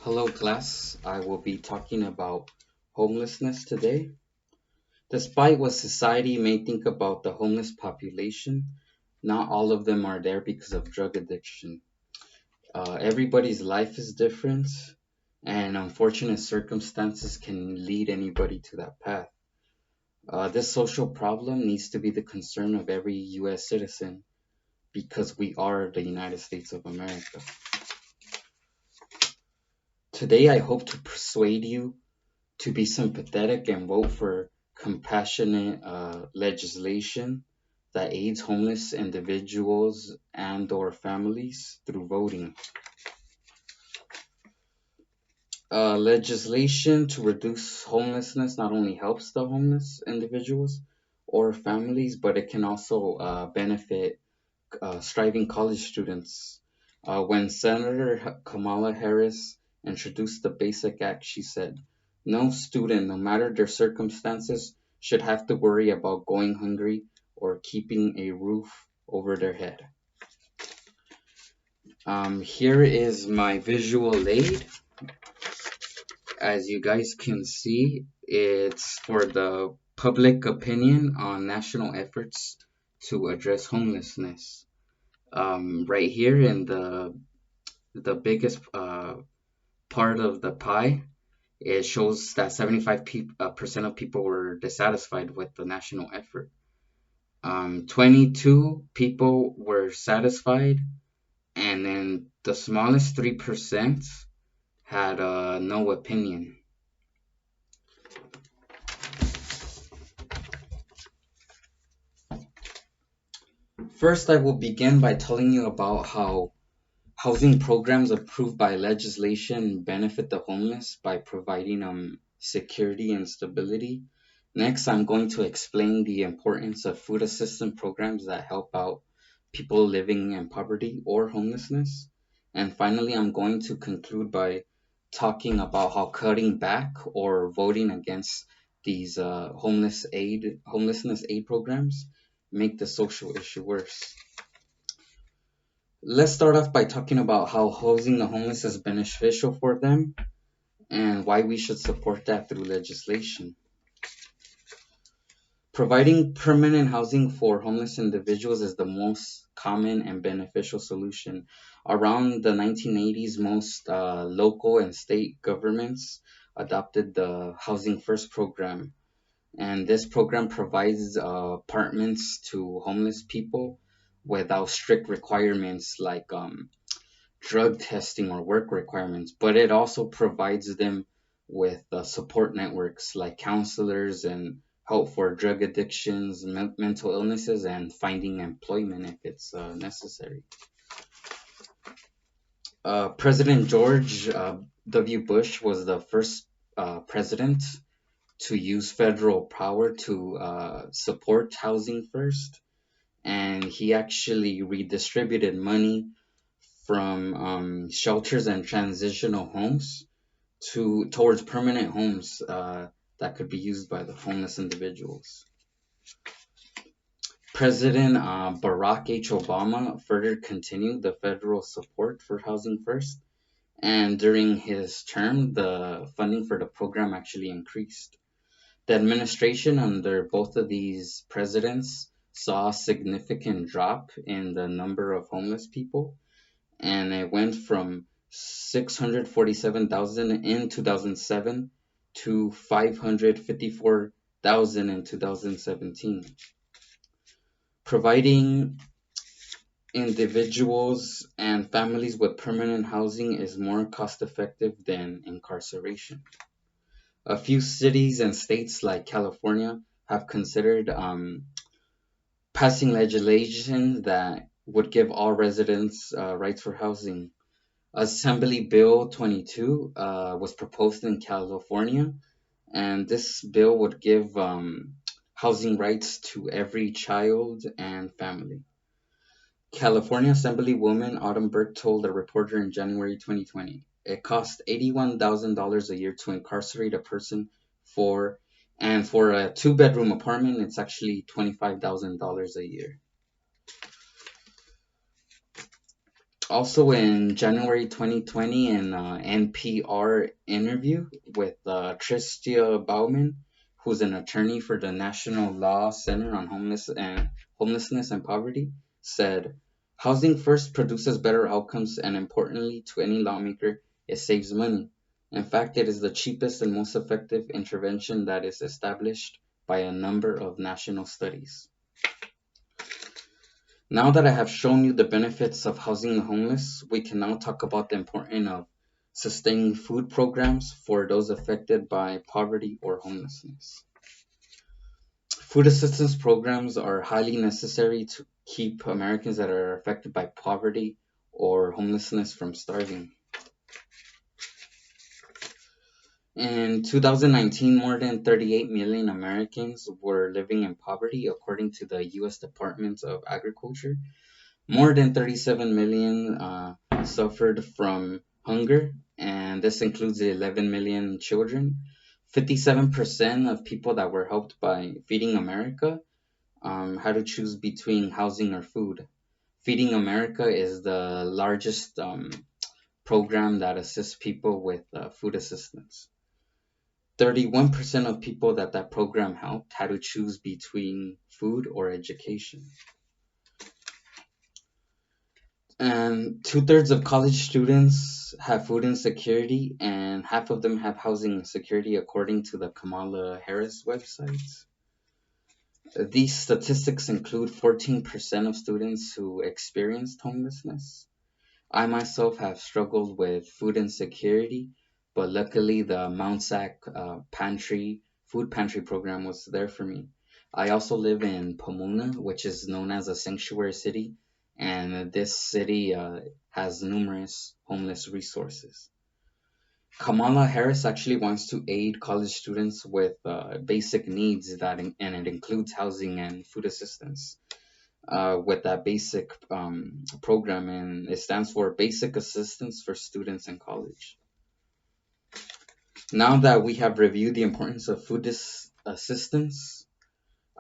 Hello, class. I will be talking about homelessness today. Despite what society may think about the homeless population, not all of them are there because of drug addiction. Everybody's life is different, and unfortunate circumstances can lead anybody to that path. This social problem needs to be the concern of every U.S. citizen because we are the United States of America. Today, I hope to persuade you to be sympathetic and vote for compassionate legislation that aids homeless individuals and or families through voting. Legislation to reduce homelessness not only helps the homeless individuals or families, but it can also benefit striving college students. When Senator Kamala Harris introduced the Basic Act, she said, no student, no matter their circumstances, should have to worry about going hungry or keeping a roof over their head. Here is my visual aid. As you guys can see, it's for the public opinion on national efforts to address homelessness. Right here in the biggest part of the pie, it shows that 75% of people were dissatisfied with the national effort. 22 people were satisfied, and then the smallest 3% had no opinion. First, I will begin by telling you about how housing programs approved by legislation benefit the homeless by providing security and stability. Next, I'm going to explain the importance of food assistance programs that help out people living in poverty or homelessness. And finally, I'm going to conclude by talking about how cutting back or voting against these homelessness aid programs make the social issue worse. Let's start off by talking about how housing the homeless is beneficial for them and why we should support that through legislation. Providing permanent housing for homeless individuals is the most common and beneficial solution. Around the 1980s, most local and state governments adopted the Housing First program. And this program provides apartments to homeless people without strict requirements like drug testing or work requirements, but it also provides them with support networks like counselors and help for drug addictions, mental illnesses, and finding employment if it's necessary. President George W. Bush was the first president to use federal power to support Housing First, and he actually redistributed money from shelters and transitional homes towards permanent homes that could be used by the homeless individuals. President Barack H. Obama further continued the federal support for Housing First, and during his term, the funding for the program actually increased. The administration under both of these presidents saw a significant drop in the number of homeless people, and it went from 647,000 in 2007 to 554,000 in 2017. Providing individuals and families with permanent housing is more cost effective than incarceration. A few cities and states like California have considered passing legislation that would give all residents rights for housing. Assembly Bill 22 was proposed in California, and this bill would give housing rights to every child and family. California Assemblywoman Autumn Burke told a reporter in January 2020, it costs $81,000 a year to incarcerate a person and for a two-bedroom apartment, it's actually $25,000 a year. Also, in January 2020, in an NPR interview with Tristia Bauman, who's an attorney for the National Law Center on Homelessness and Poverty, said, "Housing first produces better outcomes, and importantly, to any lawmaker, it saves money. In fact, it is the cheapest and most effective intervention that is established by a number of national studies." Now that I have shown you the benefits of housing the homeless, we can now talk about the importance of sustaining food programs for those affected by poverty or homelessness. Food assistance programs are highly necessary to keep Americans that are affected by poverty or homelessness from starving. In 2019, more than 38 million Americans were living in poverty, according to the U.S. Department of Agriculture. More than 37 million suffered from hunger, and this includes 11 million children. 57% of people that were helped by Feeding America had to choose between housing or food. Feeding America is the largest program that assists people with food assistance. 31% of people that program helped had to choose between food or education. And two-thirds of college students have food insecurity, and half of them have housing insecurity, according to the Kamala Harris website. These statistics include 14% of students who experienced homelessness. I myself have struggled with food insecurity, but luckily the Mount Sac food pantry program was there for me. I also live in Pomona, which is known as a sanctuary city, and this city has numerous homeless resources. Kamala Harris actually wants to aid college students with basic needs and it includes housing and food assistance. With that basic program, and it stands for Basic Assistance for Students in College. Now that we have reviewed the importance of food assistance,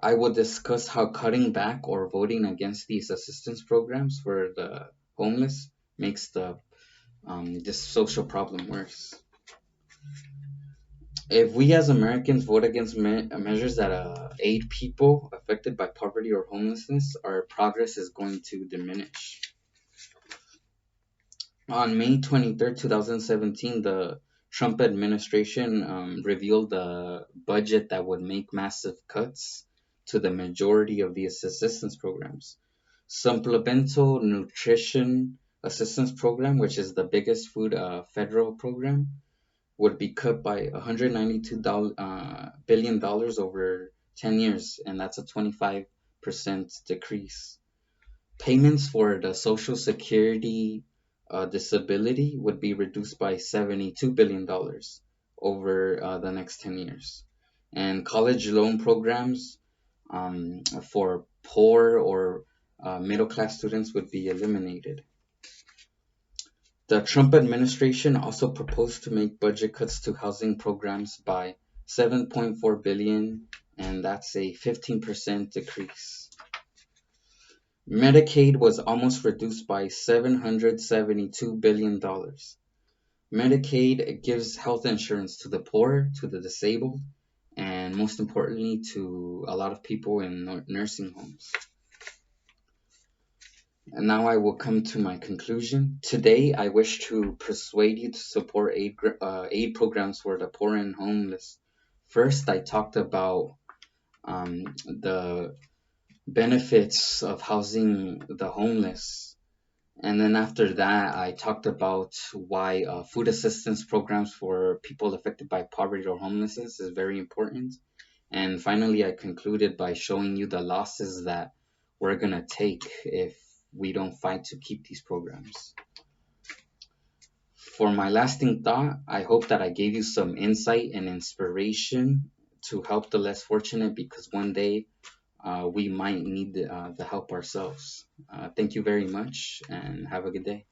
I will discuss how cutting back or voting against these assistance programs for the homeless makes this social problem worse. If we as Americans vote against measures that aid people affected by poverty or homelessness, our progress is going to diminish. On May 23rd, 2017, the Trump administration revealed a budget that would make massive cuts to the majority of these assistance programs. Supplemental Nutrition Assistance Program, which is the biggest food federal program, would be cut by $192 billion over 10 years, and that's a 25% decrease. Payments for the Social Security disability would be reduced by $72 billion over the next 10 years. And college loan programs for poor or middle class students would be eliminated. The Trump administration also proposed to make budget cuts to housing programs by 7.4 billion, and that's a 15% decrease. Medicaid was almost reduced by $772 billion. Medicaid gives health insurance to the poor, to the disabled, and most importantly, to a lot of people in nursing homes. And now I will come to my conclusion. Today, I wish to persuade you to support aid programs for the poor and homeless. First, I talked about the benefits of housing the homeless. And then after that, I talked about why food assistance programs for people affected by poverty or homelessness is very important. And finally, I concluded by showing you the losses that we're going to take if we don't fight to keep these programs. For my lasting thought, I hope that I gave you some insight and inspiration to help the less fortunate, because one day we might need the help ourselves. Thank you very much and have a good day.